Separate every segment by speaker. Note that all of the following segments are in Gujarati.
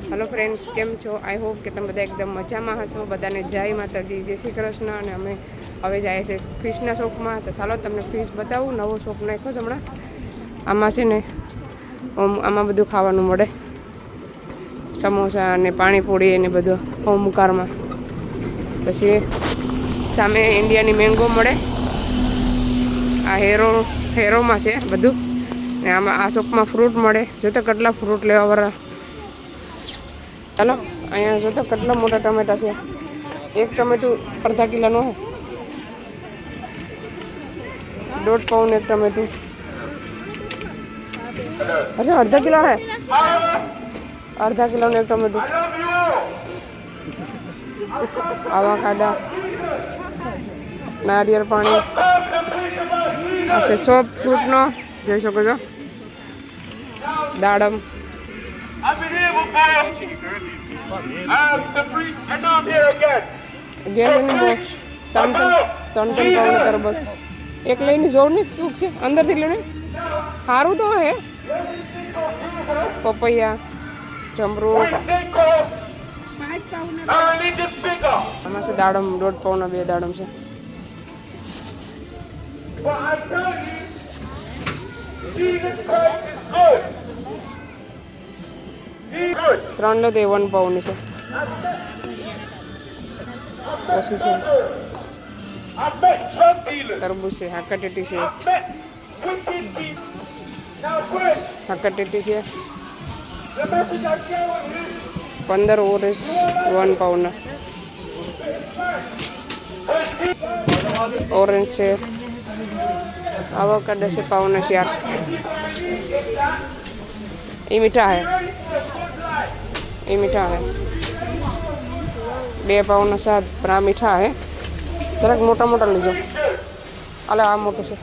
Speaker 1: હેલો ફ્રેન્ડ્સ, કેમ છો? આઈ હોપ કે તમે બધા એકદમ મજામાં હશો. બધાને જય માતાજી, જય શ્રી કૃષ્ણ. અને અમે હવે જાય છે ફિશના શોપમાં. તો ચાલો તમને ફિશ બતાવું. નવો શોપ નાખ્યો છે હમણાં. આમાં છે ને આમાં બધું ખાવાનું મળે, સમોસા અને પાણીપુરી અને બધું હોમકારમાં. પછી સામે ઇન્ડિયાની મેંગો મળે. આ હેરોમાં છે બધું. ને આમાં આ શોપમાં ફ્રૂટ મળે. જો તો કેટલા ફ્રૂટ લેવા વાળા. ચાલો અહીંયા જો તો કેટલા મોટા ટમેટા છે. એક ટમેટું અડધા કિલોનું હે. 1.5 પાઉન્ડ એક ટમેટું. અચ્છા, અડધા કિલો હે. અડધા કિલોનું એક ટમેટું. આવા કાડા, નારિયેળ પાણી. આ છે શોપ ફ્રૂટનો, જોઈ શકો છો. દાડમ. ત્રણ પાઉન્ડ તરબૂચ. એક લઈને જોઉં ને શું છે અંદરથી લઈને. સારું તો હે. પપૈયા, જમરૂખ. આમાં છે દાડમ. 1.5 પાઉન્ડના 2 દાડમ છે. ત્રણ લો તો 1 પાઉન્ડ છે. ઓછી છે. તરબૂચ છે. હાકાટેટી છે. હાકાટેટી છે. 15 ઓરેન્જ 1 પાઉન્ડ. ઓરેન્જ છે. આવોકાડો છે પાઉન્ડ 4. એ મીઠા હે. મીઠા હે. 2 પાઉન્ડ 7. પણ આ મીઠા હે. જરાક મોટા મોટા લીજો. અલે આ મોટું છે.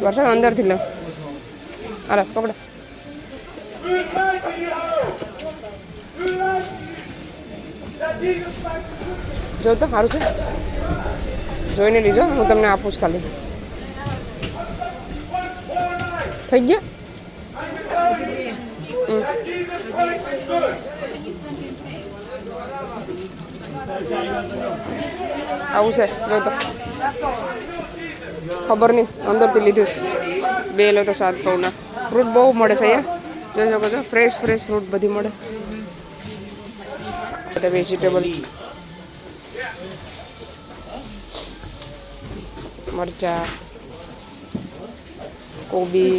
Speaker 1: વર્ષા અંદરથી લો. અરે પકડો. જો તો સારું છે. જોઈને લીજો. હું તમને આપું જ ખાલી. થઈ ગયા. આવું છે. જો તો ખબર નહીં, અંદરથી લીધું છે. 2 લો તો 7 પાઉન્ડના. ફ્રૂટ બહુ મળે છે અહીંયા. જોઈ શકો છો. ફ્રેશ ફ્રૂટ બધી મળે. બધા વેજીટેબલ, મરચા, કોબી.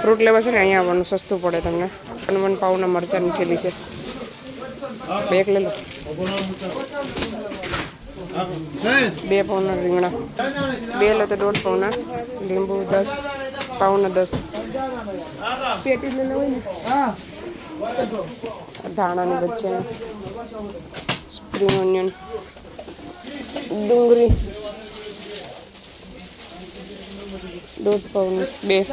Speaker 1: ફ્રૂટ લેવા છે ને અહીંયા આવવાનું, સસ્તું પડે તમને. 1 પાઉન્ડના મરચાની થેલી છે. 2 લઈ લો. 2 પાઉન્ડના રીંગણા. 2 લો તો 1.5 પાઉન્ડના. લીંબુ 10 પાઉન્ડના 10. પેટી લઈ લેવાય ને. ધાણાની વચ્ચે સ્પ્રિંગ ઓનિયન, ડુંગળી 1.5 પાઉન્ડ 2.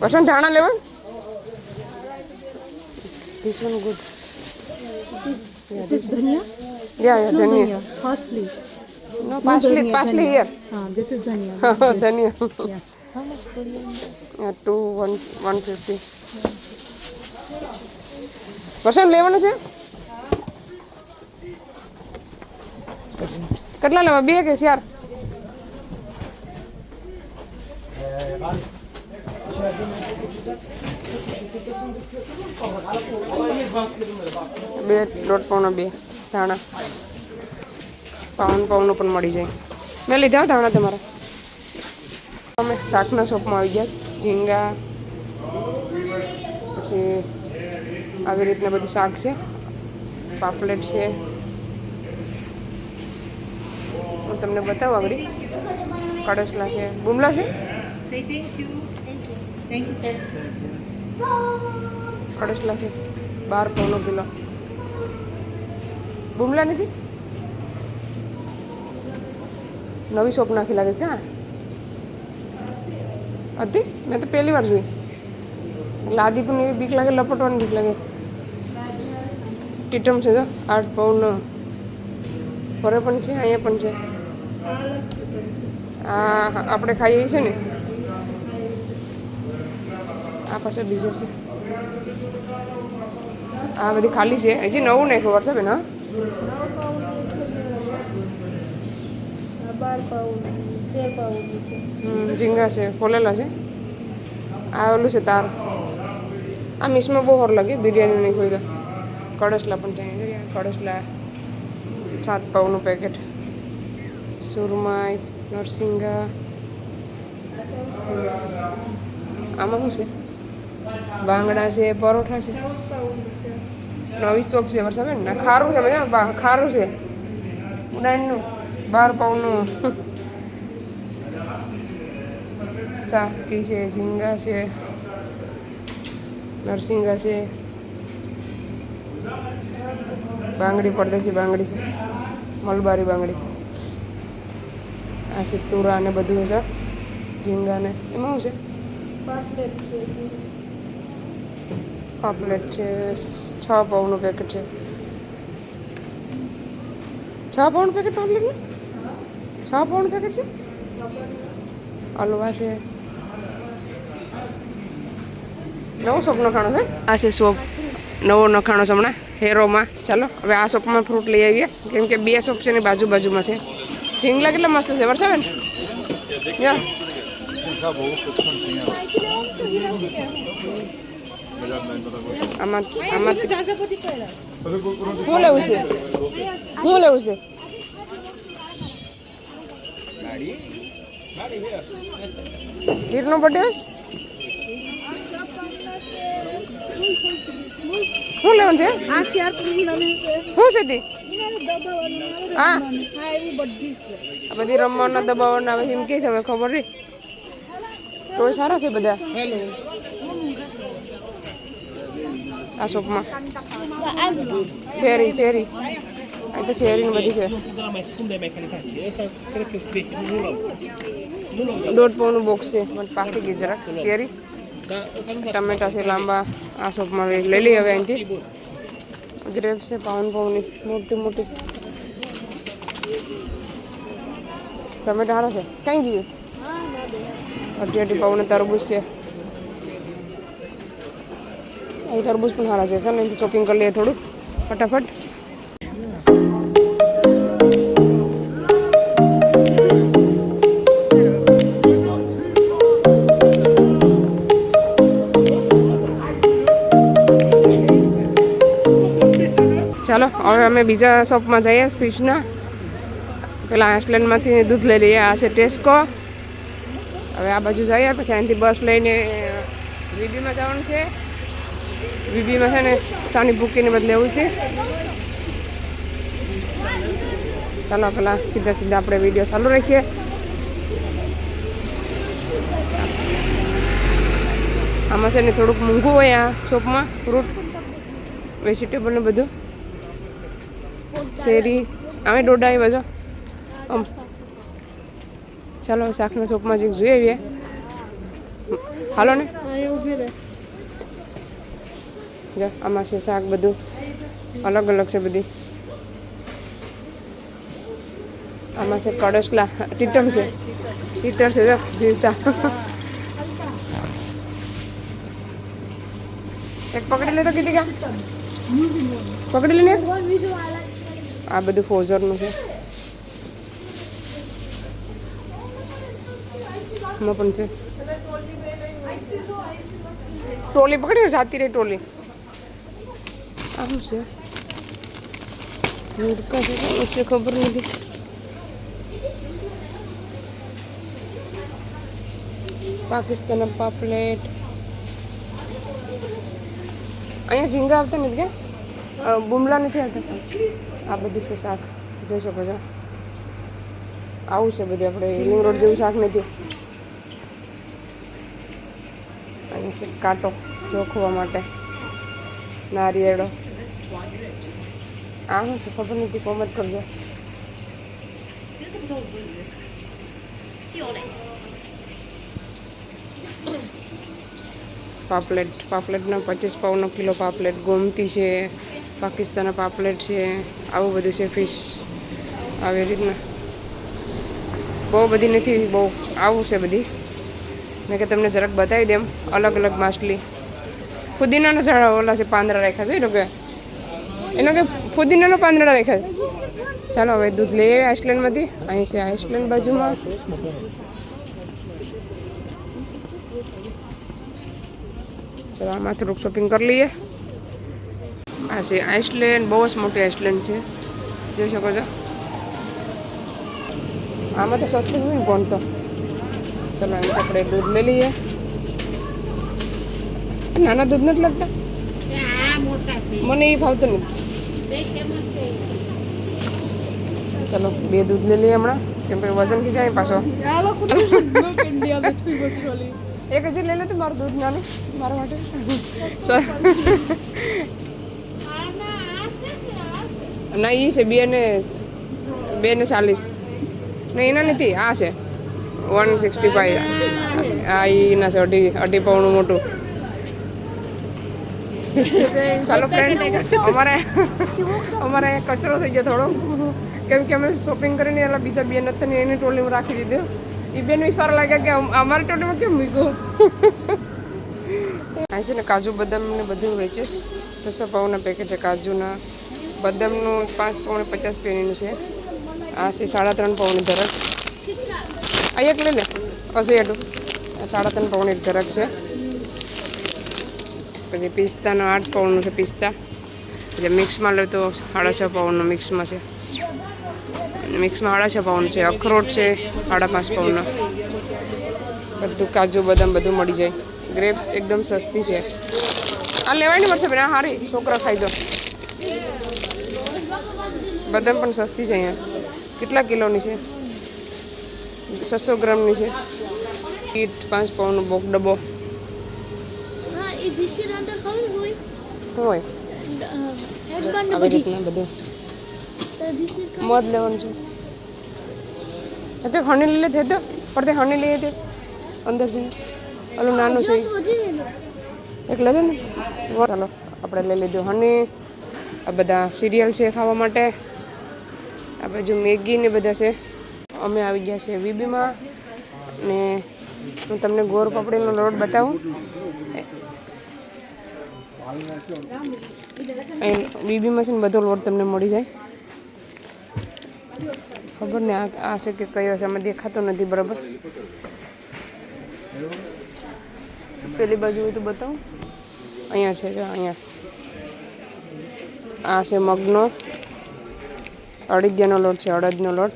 Speaker 1: વસંત ધાણા લેવા. This one good.
Speaker 2: This is dhania?
Speaker 1: Yeah,
Speaker 2: It's not
Speaker 1: dhania.
Speaker 2: dhania. Parsley.
Speaker 1: No,
Speaker 2: No, dhania,
Speaker 1: parsley
Speaker 2: dhania.
Speaker 1: here.
Speaker 2: This is dhania.
Speaker 1: ધનિયા.
Speaker 2: Yeah. How much coriander?
Speaker 1: 150. વસંત લેવાનું છે. કેટલા લેવા? 2 કે 4? બે 1.5 પાઉન્ડ 2 ધાણા. પાઉન્ડનું પણ મળી જાય. મેં લીધા ધાણા તમારા. અમે શાકના શોપમાં આવી ગયા. ઝીંગા, પછી આવી રીતના બધું શાક છે. પાપલેટ છે. હું તમને બતાવું આગળ. કડસલા છે. બુમલા છે.
Speaker 2: Say thank you. Thank you, sir.
Speaker 1: કડસલા છે. 12 પાઉન્ડ કિલો. બુમલા નથી. નવી શોપ નાખી લાગે છે. ક્યાં હતી? મેં તો પહેલી વાર જોઈ. લાદી પણ એવી બીક લાગે, લપટવાની બીક લાગે. ટીટમ છે તો 8 પાઉન્ડ ફરે પણ છે, અહીંયા પણ છે. આ આપણે ખાઈએ છે ને, આ પાસે બીજે છે. આ બધી ખાલી છે, હજી નવું નહીં ખબર છે બેન. હા,
Speaker 2: 12 પાઉન્ડ 13 પાઉન્ડ છે.
Speaker 1: ઝીંગા છે, ખોલેલા છે. આ ઓલું છે તાર. આ મિસમાં બહુ હોર લાગે બિરયાની નહીં ખોઈ. કડસલા પણ છે. કડસલા 7 પાઉનું પેકેટ. સુરમાઈ, નરસિંગા. આમાં શું છે? બાંગડા છે, પરોઠા છે.
Speaker 2: 14 પાઉન્ડ છે.
Speaker 1: નવી શોપ છે વરસાદ ને. ખારું છે બધા, ખારું છે. ઉડાનનું 12 પાઉનું. સાકી છે, ઝીંગા છે, નરસિંગા છે, બાંગડી પડદેશી બાંગડી છે, મલબારી બાંગડી. આ છે તુરા ને બધું છે, ઝીંગા ને. એમાં શું છે?
Speaker 2: પાપલેટ છે.
Speaker 1: પાપલેટ છે, 6 પાઉનું પેકેટ છે. 6 પાઉન્ડ પેકેટ પાપલેટનું? 6 પાઉન્ડ પેકેટ છે. હલવા છે. નવો શોપ નખાણો છે. આ છે શોપ નવો નખાણો છે હમણાં હેરોમાં. ચાલો હવે આ શોપમાં ફ્રૂટ લઈ આવીએ, કેમ કે 2 શોપ છે ને બાજુમાં છે. ઢીંગલા કેટલા મસ્ત છે વરસાદ ને. આમાં શું લેવું છે? શું લેવું છે? ગીરનો બર્થડે હશે? શું લેવાનું છે?
Speaker 2: આ શેર પૂરી છે.
Speaker 1: શું છે તે? હા,
Speaker 2: હા એવી બધી છે.
Speaker 1: આ બધી રમવાના દબાવવાના આવે એમ કે છે, હવે ખબર નહીં. તો સારા છે બધા. આ શોપમાં ચેરી ચેરી આ તો ચેરી બધી છે. 1.5 પાઉનું બોક્સ છે. મને પાકી ગઈ જરા કેરી. ટમેટા છે લાંબા. આ શોપમાં લઈ લઈએ હવે અહીંથી. ગ્રેપ્સ છે પાઉની મોટી મોટી. ટમેટા સારા છે. કઈ ગયું? 28 પાઉનું તરબૂચ છે. અહીં તરબૂચ પણ સારા છે. ચાલો અહીંથી શોપિંગ કરી લઈએ થોડું ફટાફટ. ચાલો હવે અમે બીજા શોપમાં જઈએ ફિશના. પેલા આઈસલેન્ડમાંથી દૂધ લઈ લઈએ. આ છે ટેસ્કો. હવે આ બાજુ જઈએ, પછી અહીંથી બસ લઈને વીબીમાં જવાનું છે. વીબીમાં છે ને સાની ભૂકીને બદલે એવું છે. ચાલો પેલા સીધા આપણે વિડીયો ચાલુ રાખીએ. આમાં છે ને થોડુંક મોંઘું હોય આ શોપમાં. ફ્રૂટ વેજીટેબલ ને બધું. શેરી અમે દોઢા એ બધો. ચાલો શાકના શોપમાં જે જોઈ આવીએ. હાલો ને. જો આમાં છે શાક બધું અલગ અલગ છે બધી. આમાં છે કડસલા ટીટમ છે. ટીટર છે જો જીવતા. એક પકડી લે તો કીધી કા પકડી લે. આ બધું ફોઝરનું છે. એમાં પણ છે ટ્રોલી. પકડી જાતી રહી ટ્રોલી. આમ છે મુર્કા છે ખબર નથી. પાકિસ્તાન પાપલેટ. અહીંયા ઝીંગા આવતા નથી કે બુમલા નથી આવતા. આ બધું છે શાક જોઈ શકો છો. આવું છે બધું. આપણે રિંગ રોડ જેવું શાક નથી. અહીંયા છે કાંટો જોખવા માટે. નારિયેળો. આ શું છે ખબર નથી. કોમેન્ટ કરજો. પાપલેટના 25 પાઉનો કિલો પાપલેટ. ગોમતી છે, પાકિસ્તાનના પાપલેટ છે. આવું બધું છે ફિશ. આવી રીતના બહુ બધી નથી, બહુ આવું છે બધી. મેં કે તમને જરાક બતાવી દેમ અલગ અલગ માછલી. ફુદીનાનો ઝાડ ઓલા છે, પાંદડા રાખ્યા છે એનો કે ફુદીનાનો પાંદડા રાખ્યા છે. ચાલો હવે દૂધ લઈ આવ્યા આઈસલેન્ડમાંથી. અહીં છે આઈસલેન્ડ બાજુમાં. ચાલો આમાં થોડુંક શોપિંગ કરી લઈએ. આ છે આઈસલેન્ડ, બહુ જ મોટી આઈસલેન્ડ છે, જોઈ શકો છો. આમાં તો સસ્તું હોય ને કોણ તો. ચલો અહીં આપણે દૂધ લઈ લઈએ. નાના દૂધ નથી લાગતા, મને એ ભાવતું નથી. ચલો 2 દૂધ લઈ લઈએ હમણાં, કેમ કે વજન કી જાય પાછો. એક હજી લઈ લે તો મારું દૂધ નાનું મારા માટે. ના એ છે 2 ને 40. નહીં એના નથી, આ છે 165. આ એના છે અઢી પાઉનું મોટું. ચાલો ફ્રેન્ડ, અમારે કચરો થઈ ગયો થોડો, કેમ કે અમે શોપિંગ કરીને એલા બીજા 2 નથી એની ટોલીમાં રાખી દીધું. એ બેન સારા લાગ્યા કે અમારી ટોલીમાં કેમ મૂક્યું. આ છે ને કાજુ બદામ ને બધું વેચીશ. 600 પાઉના પેકેટ છે કાજુના. બદામનું 5 પાઉને 50 પેનીનું છે. આ છે 3.5 પાઉની ધરક. આ એક લઈ લે હશે એટલું. 3.5 પાઉની એક ધરક છે. પછી પિસ્તાનો 8 પાઉન્ડનું છે પિસ્તા. એટલે મિક્સમાં લે તો 6.5 પાઉન્ડનું મિક્સમાં છે. મિક્સમાં 6.5 પાઉન્ડ છે. અખરોટ છે 5.5 પાઉન્ડનો. બધું કાજુ બદામ બધું મળી જાય. ગ્રેપ્સ એકદમ સસ્તી છે. આ લેવાની મળશે બેન, આ સારી, છોકરા ખાઈ દો. બદામ પણ સસ્તી છે અહીંયા. કેટલા કિલોની છે? 600 ગ્રામની છે. કીટ 5 પાઉન્ડનો બોક ડબ્બો હોય. આવી રીતના બધું મધ લેવાનું છે. તો હણી લઈ લે તો પણ તે હણી લઈએ તે અંદર છે ઓલું નાનું છે એક લેજો ને. ચાલો આપણે લઈ લીધું હની. આ બધા સિરિયલ છે ખાવા માટે. આ બાજુ મેગી ને બધા છે. અમે આવી ગયા છે વીબીમાં ને હું તમને ગોળ પાપડીનો લોટ બતાવું. વીબીમાં છે ને બધો લોટ તમને મળી જાય. ખબર ને આ છે કે કયો છે, આમાં દેખાતો નથી બરાબર. પેલી બાજુ હોય તો બતાવું. અહીંયા છે જો, અહીંયા આ છે મગનો અળદિયાનો લોટ છે, અડદનો લોટ.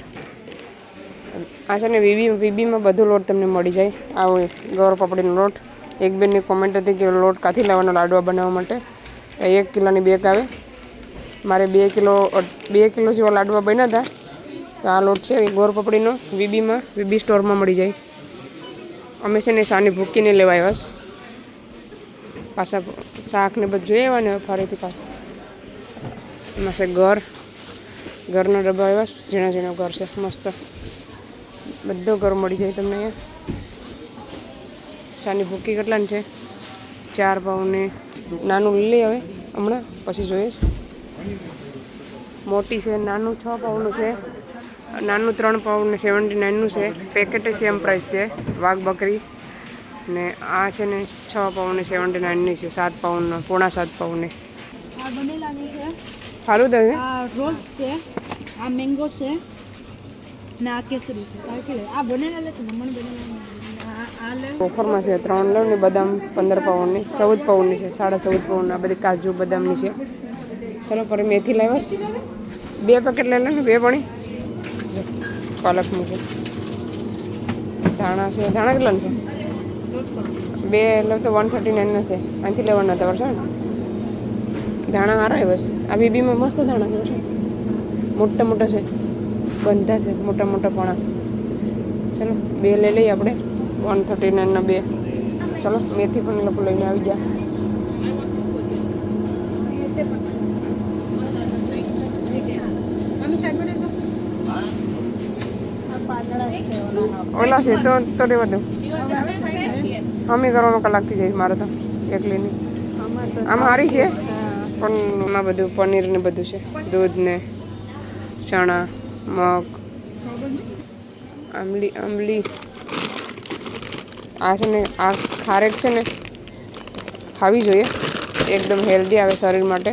Speaker 1: આ છે ને વીબીમાં બધો લોટ તમને મળી જાય. આવો ગોળ પાપડીનો લોટ. એક બેનની કોમેન્ટ હતી કે લોટ કાથી લાવવાનો લાડવા બનાવવા માટે. 1 કિલોની બેગ આવે. મારે 2 કિલો જેવા લાડવા બન્યા હતા. તો આ લોટ છે ગોળ પાપડીનો. વીબી સ્ટોરમાં મળી જાય. અમે છે ને સાની ભૂકીને લેવા આવ્યા. પાછા શાક ને બધું જોઈ આવ્યા ને ફરીથી પાછા. એમાં છે ઘરના ડબ્બા આવ્યા. ઝીણા ઝીણા ઘર છે મસ્ત. બધો ઘર મળી જાય તમને અહીંયા. સાની ભૂકી કેટલાની છે? 4 પાઉને. નાનું લઈ હવે હમણાં પછી જોઈશ. મોટી છે નાનું 6 પાઉનું છે. નાનું 3 પાઉન્ડ 79નું છે. પેકેટે સેમ પ્રાઇસ છે. વાઘ બકરી ને આ છે ને 6 પાઉન્ડ 79ની છે. 7 પાઉન્ડનો, 7.5 પાઉન્ડની.
Speaker 2: આ બનેલાની છે.
Speaker 1: ફાલુદા છે.
Speaker 2: આ રોઝ છે. આ મેંગો છે. ને આ કેસરી છે. આ બનેલા લે તો મને બનેલા. આ લે
Speaker 1: ઓફરમાં છે 3 લઉં ને બદામ 15 પાઉન્ડની, 14 પાઉન્ડની છે. 14.5 પાઉન્ડ. આ બધી કાજુ બદામની છે. ચલો પર મેથી લાવ્યા. 2 પેકેટ લઈ લે ને, 2 પડી. પાલક મૂકે. ધાણા છે. ધાણા કેટલાના છે? 2 લો તો 139ના છે. અહીંથી લેવાના હતા વર્ષો ને. ધાણા સારા બસ. આ બીબીમાં મસ્ત ધાણા છે. મોટા મોટા છે, બંધા છે મોટા મોટા પોણા. ચલો 2 લઈ લઈએ આપણે. 139ના 2. ચલો મેથી પણ લોકો લઈને આવી ગયા. ઓલા છે તો રેવા દો. અમે કરવામાં કલાકથી જાય મારે તો એકલીની. આમ સારી છે પણ એમાં બધું પનીર ને બધું છે. દૂધ ને ચણા મગ, આંબલી આંબલી. આ છે ને આ ખારેક છે ને ખાવી જોઈએ, એકદમ હેલ્ધી આવે શરીર માટે.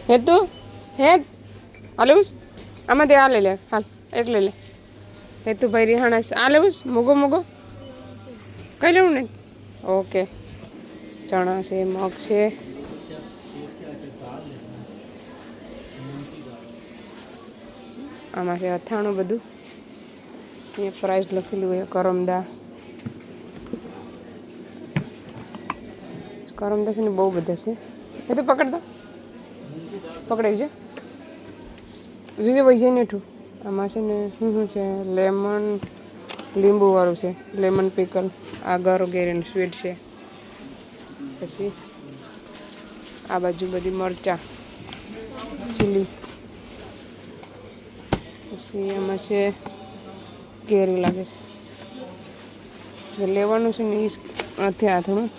Speaker 1: હે તું હે હાલે આમાંથી આ લઈ લે, હાલ એક લઈ લે. હે તું ભાઈ રિહાણા આ લેવું મૂગો મૂગો કઈ લેવું ને. ઓકે, ચણા છે, મગ છે. આમાં છે અથાણું બધું. અહીંયા પ્રાઇસ લખેલું હોય કરમદા. કરમદા છે ને બહુ બધા છે. એ તો પકડ દો, પકડાઈ છે જે વહી જાય ને ઠું. આમાં છે ને શું છે, લેમન લીંબુવાળું છે, લેમન પીકલ. આ ગરો ગેરીનું સ્વીટ છે. પછી આ બાજુ બધી મરચાં ચીલી. પછી એમાં છે કેરી લાગે છે. જે લેવાનું છે ને એ નથી આથણું.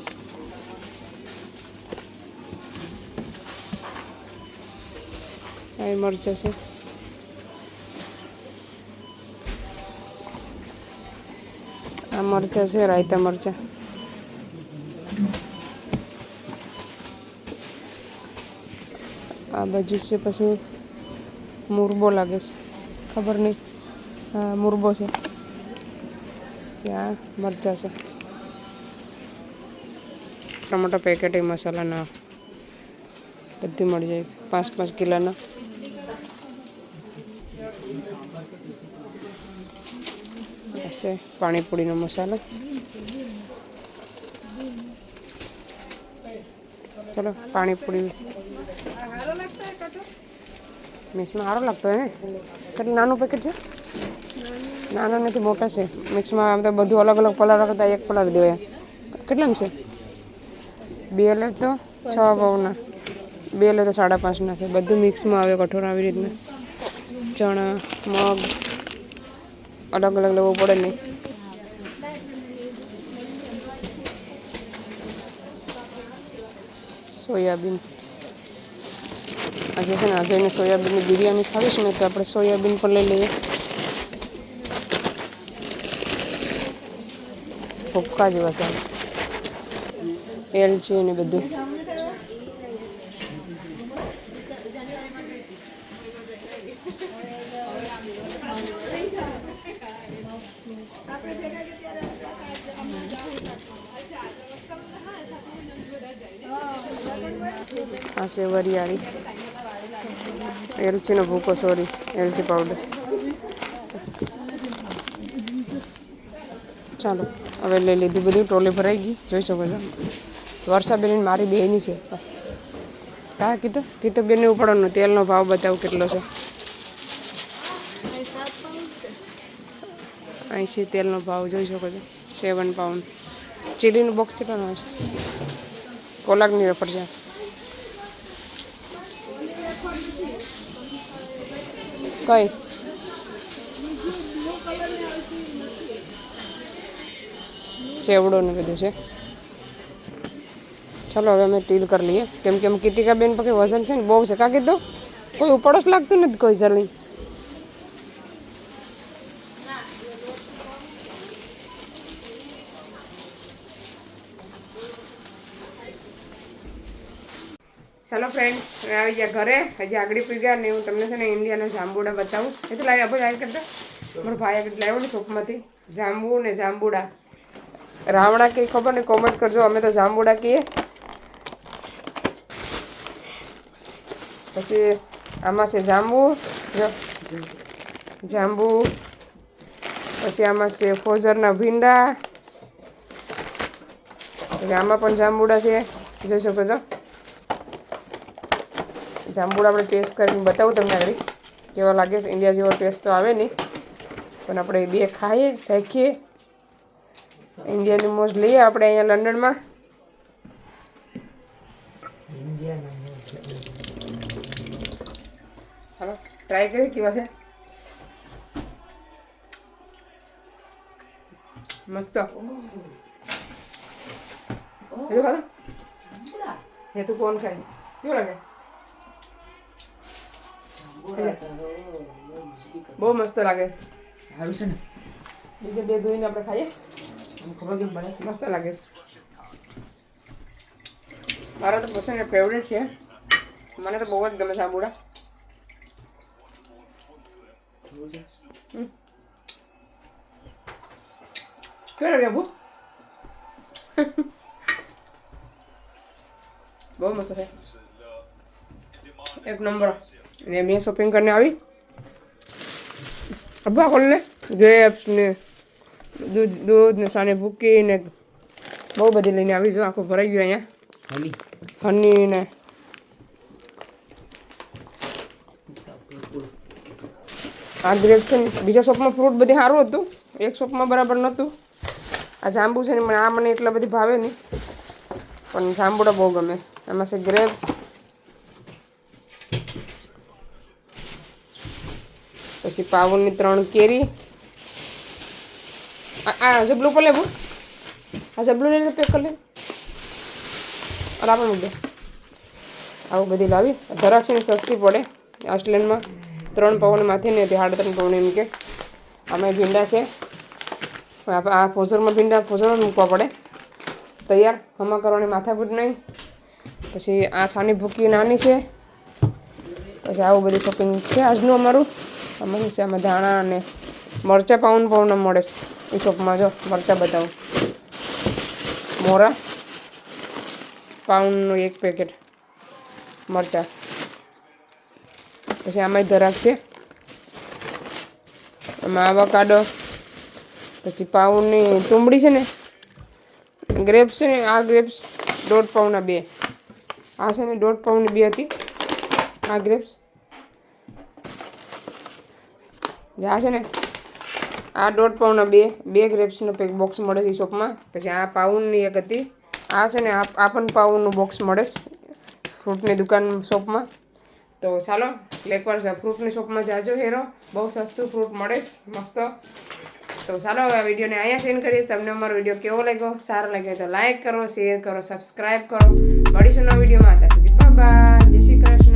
Speaker 1: આ મરચાં છે. આ મરચાં છે, રાયતા મરચાં. આ બાજુ છે પછી મુરબો લાગે છે, ખબર નહીં. હા મુરબો છે. ત્યાં મરચાં છે. ટમાટા પેકેટ એ મસાલાના બધી મળી જાય 5-5 કિલોના. હશે પાણીપુરીનો મસાલો. ચલો પાણીપુરી મિક્સમાં સારો લાગતો હોય ને. કેટલું નાનું પેકેટ છે? નાના નથી, મોટા છે. મિક્સમાં આમ તો બધું અલગ અલગ પલાળવા કરતાં એક પલાળી દેવાય. કેટલાનું છે? 2 લે તો 6 ભાવના, 2 લે તો 5.5ના છે. બધું મિક્સમાં આવે કઠોળ આવી રીતના. ચણા મગ અલગ અલગ લેવું પડે નહીં. સોયાબીન આજે છે ને અજયને સોયાબીનની બિરયાની ખાવીશ ને તો આપણે સોયાબીન પણ લઈ લઈએ. ભૂક્કા જેવા છે, એલચી ને બધું. આ છે વરિયાળી, એલચીનો ભૂકો, સોરી એલચી પાવડર. ચાલો હવે લઈ લીધું બધું. ટ્રોલી ભરાઈ ગઈ, જોઈ શકો છો. વર્ષાબેન મારી બેની છે. હા કીધું બેનને ઉપાડવાનું. તેલનો ભાવ બતાવું કેટલો છે. 80 તેલનો ભાવ જોઈ શકો છો. 7 પાઉન્ડ. ચીલીનું બોક્સ કેટલાનું હશે? કોલાકની વેફર છે. કઈ ચેવડો ને બધું છે. ચાલો હવે અમે ટીલ કરી લઈએ, કેમ કે કીર્તિકાબેન પછી વજન છે ને બહુ છે. કા કીધું કોઈ ઉપાડો જ લાગતું નથી કોઈ જલ્દી. ચાલો ફ્રેન્ડ્સ, આવી ગયા ઘરે. હજી આગળ પી ગયા ને હું તમને છે ને ઇન્ડિયાના જાંબુડા બતાવું. એ તો લાવી આપણે લાવી કરતા મારો ભાઈ આગળ લાવ્યો ને શોપમાંથી જાંબુ ને જાંબુડા. રાવણા કંઈ ખબર ને કોમેન્ટ કરજો. અમે તો જાંબુડા કહીએ. પછી આમાં છે જાંબુ, જાંબુ. પછી આમાં છે ફોજરના ભીંડા. આમાં પણ જાંબુડા છે, જોઈ શકો છો. જાંબુડા આપણે ટેસ્ટ કરીને બતાવું તમને આગળ કેવા લાગે છે. ઇન્ડિયા જેવો ટેસ્ટ તો આવે નહીં, પણ આપણે બે ખાઈએ, શીખીએ. ઇન્ડિયાની મોજ લઈએ આપણે અહીંયા લંડનમાં. હાલો ટ્રાય કરીએ કેવા છે. મસ્ત. એ તો એ તું કોણ ખાય? કેવું લાગે? બહુ મસ્ત લાગે.
Speaker 3: સારું છે ને
Speaker 1: બીજે બે ધોઈને આપણે ખાઈએ.
Speaker 3: આમ ખબર કેમ પડે
Speaker 1: મસ્ત લાગે છે. મારો તો પસંદ ફેવરેટ છે. મને તો બહુ જ ગમે છે સાબુડા.
Speaker 3: એવું છે
Speaker 1: કેવું લાગે બહુ બહુ મસ્ત છે. એક નંબર. અને મેં શોપિંગ કરીને આવી અબ્બા ખોલને ગ્રેપ્સ ને દૂધ ને સાને ભૂકી ને બહુ બધી લઈને આવી. જો આખું ભરાઈ ગયું અહીંયા.
Speaker 3: હની
Speaker 1: હની ને આ ગ્રેપ્સ છે ને બીજા શોપમાં ફ્રૂટ બધી સારું હતું, એક શોપમાં બરાબર નહોતું. આ જાંબુ છે ને મને એટલા બધી ભાવે નહીં, પણ જાંબુડા બહુ ગમે. આમાં છે ગ્રેપ્સ, પછી પાવનની 3 કેરી. આ જબલું પર લેવું, આ જબલું લઈને પેક કરી લે. આપણે મૂકી આવું બધી લાવી. ધરાક છે ને સસ્તી પડે આસ્લેન્ડમાં. 3 પાઉન માથે ને 3.5 પાઉન એમ કે. આમાં ભીંડા છે. આ ફોઝરમાં ફોઝરમાં મૂકવા પડે તૈયાર, હમણાં કરવાની માથાકૂટ નહીં. પછી આ સાની ભૂકી નાની છે. પછી આવું બધી શોપિંગ છે આજનું અમારું. આમાં શું છે, આમાં ધાણા અને મરચાં પાઉન મળે એ શોપમાં. જો મરચાં બતાવું, મોરા પાઉનનું 1 પેકેટ મરચાં. પછી આમાં ધરાક છે, આમાં આવાકાડો. પછી પાઉનની તુંબડી છે ને, ગ્રેપ્સ છે ને, આ ગ્રેપ્સ 1.5 પાઉના 2. આ છે ને 1.5 પાઉની 2 હતી આ ગ્રેપ્સ. જે આ છે ને આ 1.5 પાઉના 2 ગ્રેપ્સનો પેક બોક્સ મળે છે શોપમાં. પછી આ પાઉનની 1 હતી. આ છે ને આ પણ પાઉનનું બોક્સ મળે ફ્રૂટની દુકાન શોપમાં. તો ચાલો એકવાર ફ્રૂટની શોપમાં જાજો હેરો, બહુ સસ્તું ફ્રૂટ મળે મસ્ત. તો ચાલો હવે આ વિડીયોને અહીંયા સેન્ડ કરીએ. તમને અમારો વિડીયો કેવો લાગ્યો, સારો લાગ્યો તો લાઈક કરો, શેર કરો, સબસ્ક્રાઈબ કરો. મળીશું નવા વિડીયોમાં. ત્યાં સુધી બાય બાય. જય શ્રી કૃષ્ણ.